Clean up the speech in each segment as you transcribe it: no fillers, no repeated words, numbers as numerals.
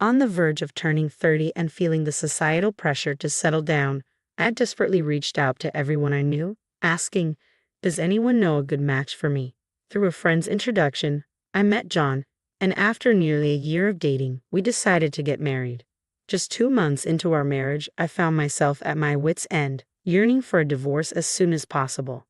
On the verge of turning 30 and feeling the societal pressure to settle down, I had desperately reached out to everyone I knew, asking, "Does anyone know a good match for me?" Through a friend's introduction, I met John, and after nearly a year of dating, we decided to get married. Just 2 months into our marriage, I found myself at my wits' end, yearning for a divorce as soon as possible.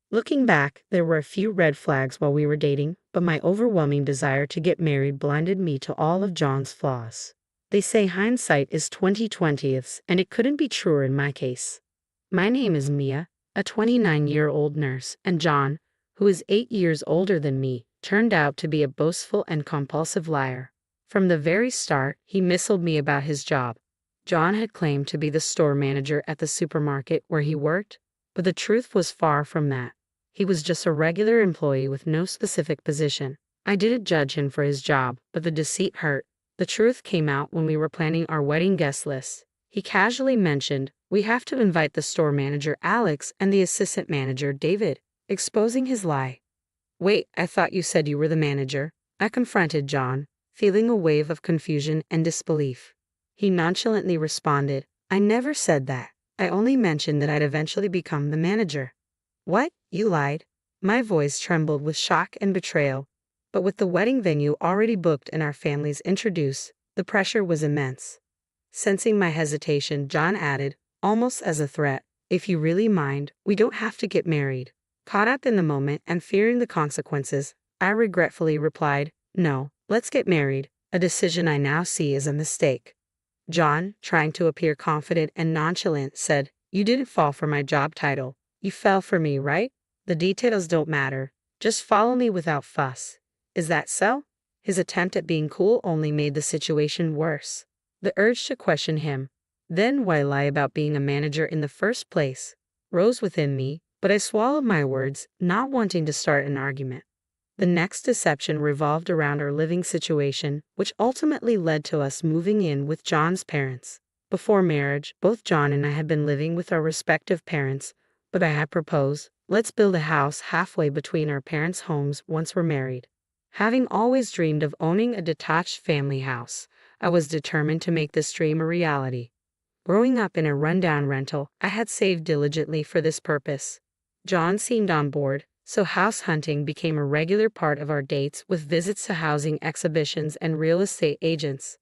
Looking back, there were a few red flags while we were dating, but my overwhelming desire to get married blinded me to all of John's flaws. They say hindsight is 20/20ths, and it couldn't be truer in my case. My name is Mia, a 29-year-old nurse, and John, who is 8 years older than me, turned out to be a boastful and compulsive liar. From the very start, he misled me about his job. John had claimed to be the store manager at the supermarket where he worked, but the truth was far from that. He was just a regular employee with no specific position. I didn't judge him for his job, but the deceit hurt. The truth came out when we were planning our wedding guest list. He casually mentioned, "We have to invite the store manager Alex and the assistant manager David," exposing his lie. "Wait, I thought you said you were the manager," I confronted John, feeling a wave of confusion and disbelief. He nonchalantly responded, "I never said that. I only mentioned that I'd eventually become the manager." "What? You lied?" My voice trembled with shock and betrayal. But with the wedding venue already booked and our families introduced, the pressure was immense. Sensing my hesitation, John added, almost as a threat, "If you really mind, we don't have to get married." Caught up in the moment and fearing the consequences, I regretfully replied, "No, let's get married," a decision I now see as a mistake. John, trying to appear confident and nonchalant, said, "You didn't fall for my job title. You fell for me, right? The details don't matter. Just follow me without fuss. Is that so?" His attempt at being cool only made the situation worse. The urge to question him, then why lie about being a manager in the first place, rose within me, but I swallowed my words, not wanting to start an argument. The next deception revolved around our living situation, which ultimately led to us moving in with John's parents. Before marriage, both John and I had been living with our respective parents, but I had proposed, "Let's build a house halfway between our parents' homes once we're married." Having always dreamed of owning a detached family house, I was determined to make this dream a reality. Growing up in a rundown rental, I had saved diligently for this purpose. John seemed on board, so house hunting became a regular part of our dates with visits to housing exhibitions and real estate agents.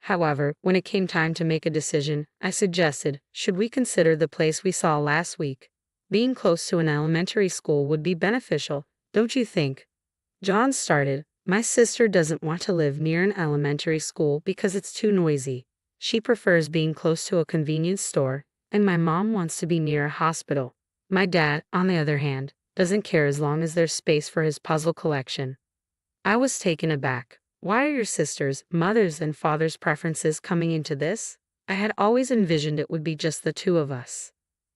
However, when it came time to make a decision, I suggested, "Should we consider the place we saw last week? Being close to an elementary school would be beneficial, don't you think?" John started, "My sister doesn't want to live near an elementary school because it's too noisy. She prefers being close to a convenience store, and my mom wants to be near a hospital. My dad, on the other hand, doesn't care as long as there's space for his puzzle collection." I was taken aback. Why are your sister's, mother's, and father's preferences coming into this? I had always envisioned it would be just the two of us.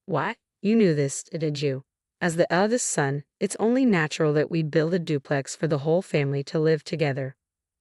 What? You knew this, did you? As the eldest son, it's only natural that we build a duplex for the whole family to live together.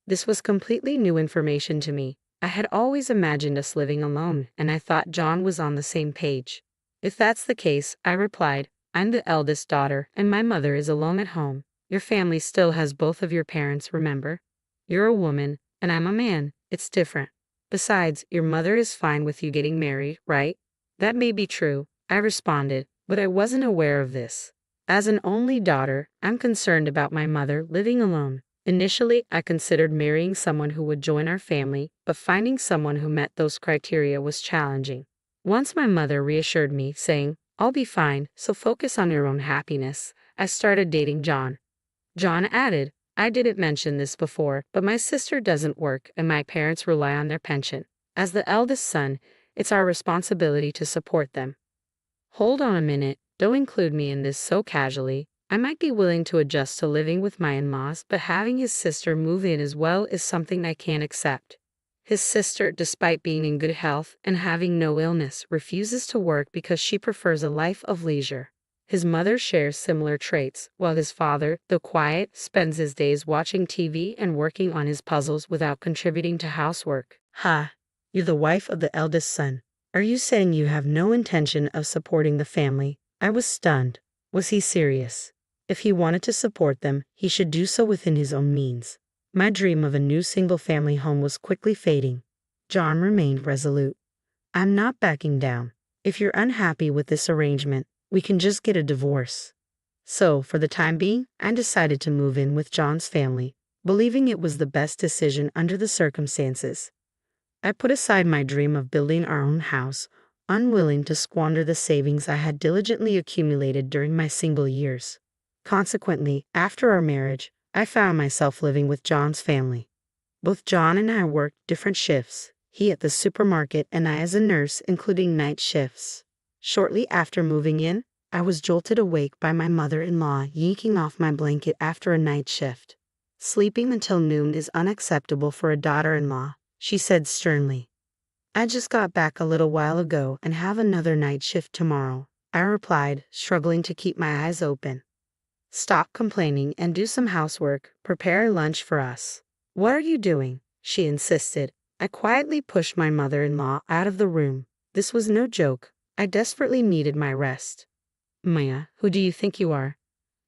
This was completely new information to me. I had always imagined us living alone, and I thought John was on the same page. "If that's the case," I replied, "I'm the eldest daughter, and my mother is alone at home. Your family still has both of your parents, remember? You're a woman, and I'm a man. It's different. Besides, your mother is fine with you getting married, right?" "That may be true," I responded, but I wasn't aware of this. As an only daughter, I'm concerned about my mother living alone. Initially, I considered marrying someone who would join our family, but finding someone who met those criteria was challenging. Once my mother reassured me, saying, "I'll be fine, so focus on your own happiness," I started dating John. John added, "I didn't mention this before, but my sister doesn't work and my parents rely on their pension. As the eldest son, it's our responsibility to support them." Hold on a minute, don't include me in this so casually. I might be willing to adjust to living with my in-laws, but having his sister move in as well is something I can't accept. His sister, despite being in good health and having no illness, refuses to work because she prefers a life of leisure. His mother shares similar traits, while his father, though quiet, spends his days watching TV and working on his puzzles without contributing to housework. Ha! You're the wife of the eldest son. Are you saying you have no intention of supporting the family? I was stunned. Was he serious? If he wanted to support them, he should do so within his own means. My dream of a new single-family home was quickly fading. John remained resolute. I'm not backing down. If you're unhappy with this arrangement, we can just get a divorce. So, for the time being, I decided to move in with John's family, believing it was the best decision under the circumstances. I put aside my dream of building our own house, unwilling to squander the savings I had diligently accumulated during my single years. Consequently, after our marriage, I found myself living with John's family. Both John and I worked different shifts, he at the supermarket and I as a nurse, including night shifts. Shortly after moving in, I was jolted awake by my mother-in-law yanking off my blanket after a night shift. Sleeping until noon is unacceptable for a daughter-in-law, she said sternly. I just got back a little while ago and have another night shift tomorrow, I replied, struggling to keep my eyes open. Stop complaining and do some housework, prepare lunch for us. What are you doing? She insisted. I quietly pushed my mother-in-law out of the room. This was no joke. I desperately needed my rest. Maya, who do you think you are?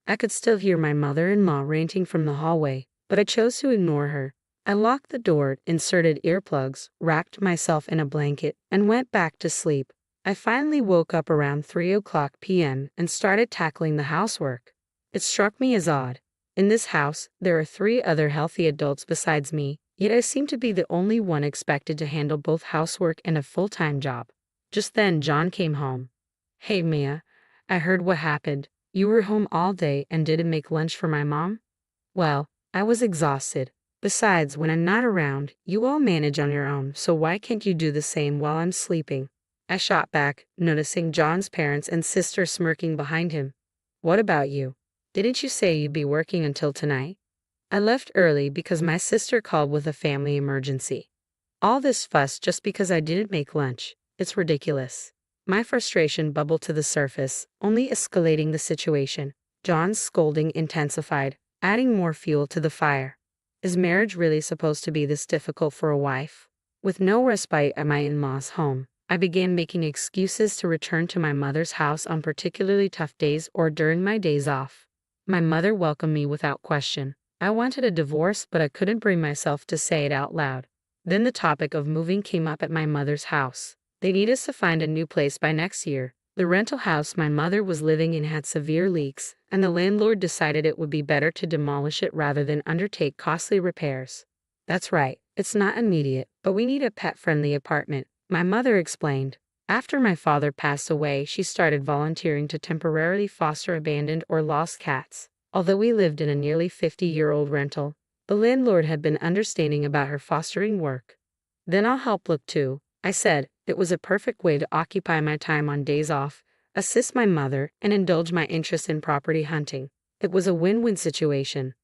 I could still hear my mother-in-law ranting from the hallway, but I chose to ignore her. I locked the door, inserted earplugs, wrapped myself in a blanket, and went back to sleep. I finally woke up around 3:00 p.m. and started tackling the housework. It struck me as odd. In this house, there are 3 other healthy adults besides me, yet I seem to be the only one expected to handle both housework and a full-time job. Just then, John came home. Hey, Mia, I heard what happened. You were home all day and didn't make lunch for my mom? Well, I was exhausted. Besides, when I'm not around, you all manage on your own, so why can't you do the same while I'm sleeping? I shot back, noticing John's parents and sister smirking behind him. What about you? Didn't you say you'd be working until tonight? I left early because my sister called with a family emergency. All this fuss just because I didn't make lunch. It's ridiculous. My frustration bubbled to the surface, only escalating the situation. John's scolding intensified, adding more fuel to the fire. Is marriage really supposed to be this difficult for a wife? With no respite at my in-laws' home, I began making excuses to return to my mother's house on particularly tough days or during my days off. My mother welcomed me without question. I wanted a divorce, but I couldn't bring myself to say it out loud. Then the topic of moving came up at my mother's house. They need us to find a new place by next year. The rental house my mother was living in had severe leaks, and the landlord decided it would be better to demolish it rather than undertake costly repairs. That's right, it's not immediate, but we need a pet-friendly apartment, my mother explained. After my father passed away, she started volunteering to temporarily foster abandoned or lost cats. Although we lived in a nearly 50-year-old rental, the landlord had been understanding about her fostering work. Then I'll help look too, I said. It was a perfect way to occupy my time on days off, assist my mother, and indulge my interest in property hunting. It was a win-win situation.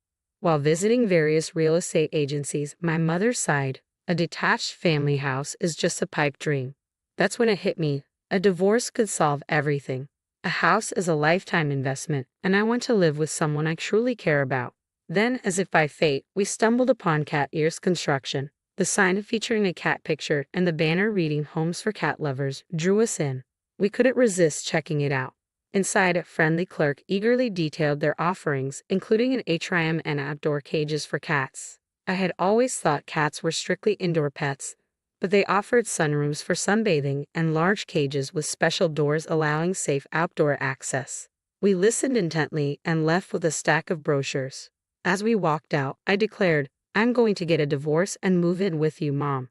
While visiting various real estate agencies, my mother sighed. A detached family house is just a pipe dream. That's when it hit me. A divorce could solve everything. A house is a lifetime investment, and I want to live with someone I truly care about. Then, as if by fate, we stumbled upon Cat Ears Construction. The sign featuring a cat picture and the banner reading "Homes for Cat Lovers" drew us in. We couldn't resist checking it out. Inside, a friendly clerk eagerly detailed their offerings, including an atrium and outdoor cages for cats. I had always thought cats were strictly indoor pets, but they offered sunrooms for sunbathing and large cages with special doors allowing safe outdoor access. We listened intently and left with a stack of brochures. As we walked out, I declared, "I'm going to get a divorce and move in with you, Mom."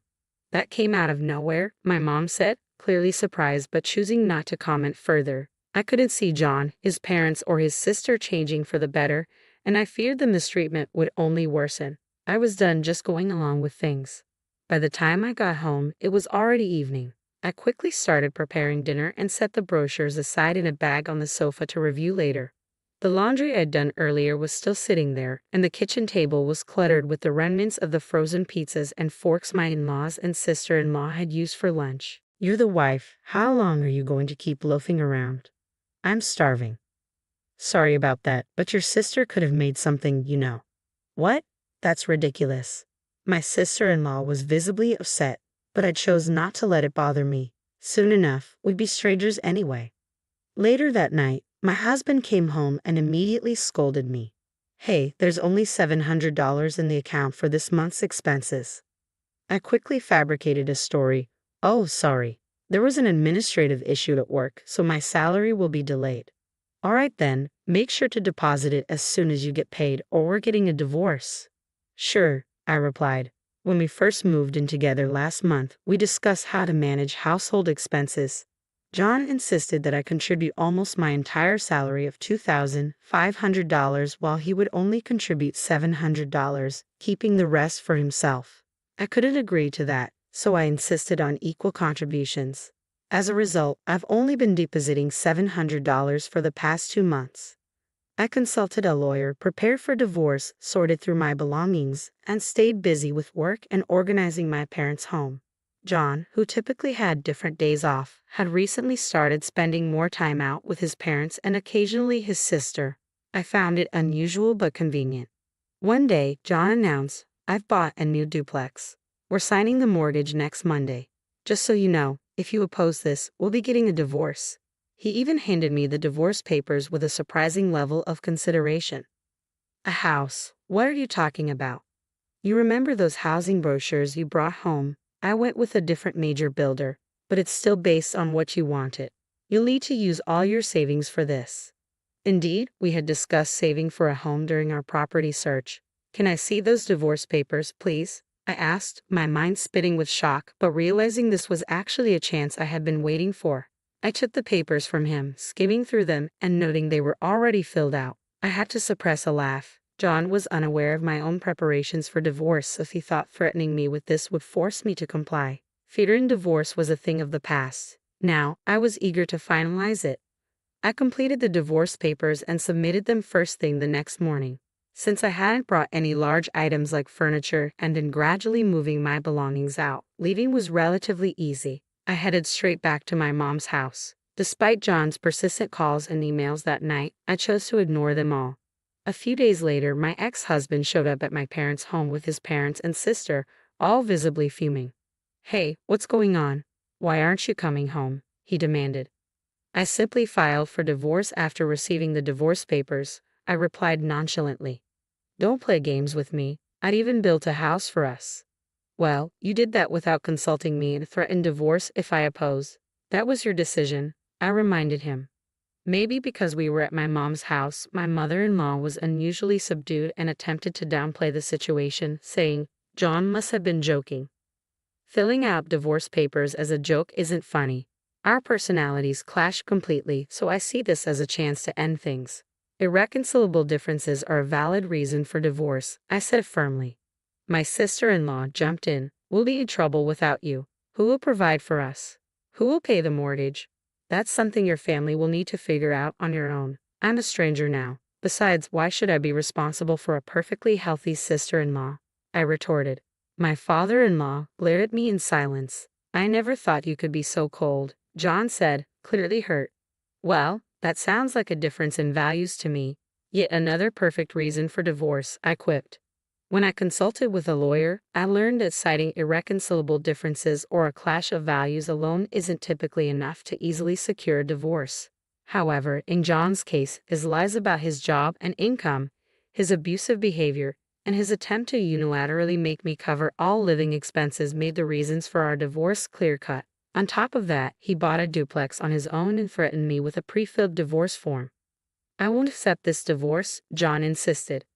That came out of nowhere, my mom said, clearly surprised but choosing not to comment further. I couldn't see John, his parents, or his sister changing for the better, and I feared the mistreatment would only worsen. I was done just going along with things. By the time I got home, it was already evening. I quickly started preparing dinner and set the brochures aside in a bag on the sofa to review later. The laundry I'd done earlier was still sitting there, and the kitchen table was cluttered with the remnants of the frozen pizzas and forks my in-laws and sister-in-law had used for lunch. You're the wife. How long are you going to keep loafing around? I'm starving. Sorry about that, but your sister could have made something, you know. What? That's ridiculous. My sister-in-law was visibly upset, but I chose not to let it bother me. Soon enough, we'd be strangers anyway. Later that night, my husband came home and immediately scolded me. Hey, there's only $700 in the account for this month's expenses. I quickly fabricated a story. Oh, sorry. There was an administrative issue at work, so my salary will be delayed. All right then, make sure to deposit it as soon as you get paid or we're getting a divorce. Sure, I replied. When we first moved in together last month, we discussed how to manage household expenses. John insisted that I contribute almost my entire salary of $2,500 while he would only contribute $700, keeping the rest for himself. I couldn't agree to that, so I insisted on equal contributions. As a result, I've only been depositing $700 for the past 2 months. I consulted a lawyer, prepared for divorce, sorted through my belongings, and stayed busy with work and organizing my parents' home. John, who typically had different days off, had recently started spending more time out with his parents and occasionally his sister. I found it unusual but convenient. One day, John announced, "I've bought a new duplex. We're signing the mortgage next Monday. Just so you know, if you oppose this, we'll be getting a divorce." He even handed me the divorce papers with a surprising level of consideration. A house. What are you talking about? You remember those housing brochures you brought home? I went with a different major builder, but it's still based on what you wanted. You'll need to use all your savings for this. Indeed, we had discussed saving for a home during our property search. Can I see those divorce papers, please? I asked, my mind spinning with shock, but realizing this was actually a chance I had been waiting for. I took the papers from him, skimming through them and noting they were already filled out. I had to suppress a laugh. John was unaware of my own preparations for divorce, so he thought threatening me with this would force me to comply. Fearing divorce was a thing of the past. Now, I was eager to finalize it. I completed the divorce papers and submitted them first thing the next morning. Since I hadn't brought any large items like furniture and been gradually moving my belongings out, leaving was relatively easy. I headed straight back to my mom's house. Despite John's persistent calls and emails that night, I chose to ignore them all. A few days later, my ex-husband showed up at my parents' home with his parents and sister, all visibly fuming. "Hey, what's going on? Why aren't you coming home?" he demanded. "I simply filed for divorce after receiving the divorce papers," I replied nonchalantly. "Don't play games with me. I'd even built a house for us." "Well, you did that without consulting me and threatened divorce if I oppose. That was your decision," I reminded him. Maybe because we were at my mom's house, my mother-in-law was unusually subdued and attempted to downplay the situation, saying, "John must have been joking. Filling out divorce papers as a joke isn't funny. Our personalities clash completely, so I see this as a chance to end things. Irreconcilable differences are a valid reason for divorce," I said firmly. My sister-in-law jumped in. "We'll be in trouble without you. Who will provide for us? Who will pay the mortgage? That's something your family will need to figure out on your own. I'm a stranger now. Besides, why should I be responsible for a perfectly healthy sister-in-law?" I retorted. My father-in-law glared at me in silence. "I never thought you could be so cold," John said, clearly hurt. "Well, that sounds like a difference in values to me. Yet another perfect reason for divorce," I quipped. When I consulted with a lawyer, I learned that citing irreconcilable differences or a clash of values alone isn't typically enough to easily secure a divorce. However, in John's case, his lies about his job and income, his abusive behavior, and his attempt to unilaterally make me cover all living expenses made the reasons for our divorce clear-cut. On top of that, he bought a duplex on his own and threatened me with a pre-filled divorce form. "I won't accept this divorce," John insisted.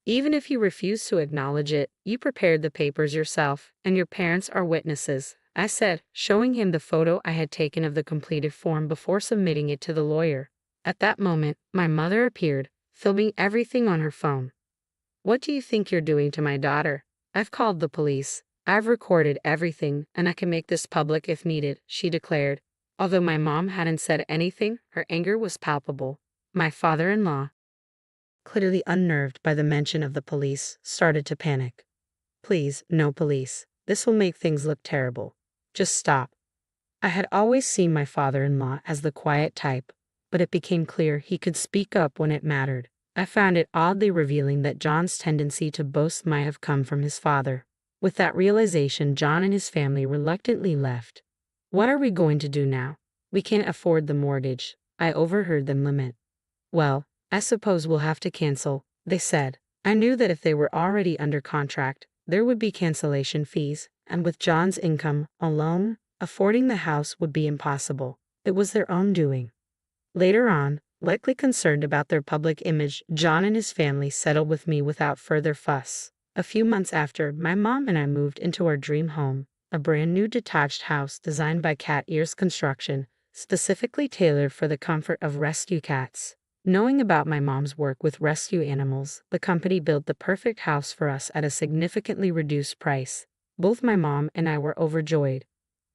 "Even if you refuse to acknowledge it, you prepared the papers yourself, and your parents are witnesses," I said, showing him the photo I had taken of the completed form before submitting it to the lawyer. At that moment, my mother appeared, filming everything on her phone. "What do you think you're doing to my daughter? I've called the police. I've recorded everything, and I can make this public if needed," she declared. Although my mom hadn't said anything, her anger was palpable. My father-in-law, clearly unnerved by the mention of the police, started to panic. "Please, no police. This will make things look terrible. Just stop." I had always seen my father-in-law as the quiet type, but it became clear he could speak up when it mattered. I found it oddly revealing that John's tendency to boast might have come from his father. With that realization, John and his family reluctantly left. "What are we going to do now? We can't afford the mortgage," I overheard them lament. "Well, I suppose we'll have to cancel," they said. I knew that if they were already under contract, there would be cancellation fees, and with John's income alone, affording the house would be impossible. It was their own doing. Later on, likely concerned about their public image, John and his family settled with me without further fuss. A few months after, my mom and I moved into our dream home, a brand new detached house designed by Cat Ears Construction, specifically tailored for the comfort of rescue cats. Knowing about my mom's work with rescue animals, the company built the perfect house for us at a significantly reduced price. Both my mom and I were overjoyed.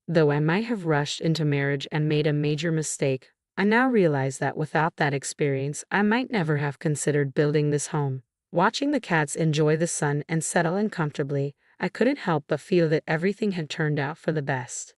Though I might have rushed into marriage and made a major mistake, I now realize that without that experience, I might never have considered building this home. Watching the cats enjoy the sun and settle in comfortably, I couldn't help but feel that everything had turned out for the best.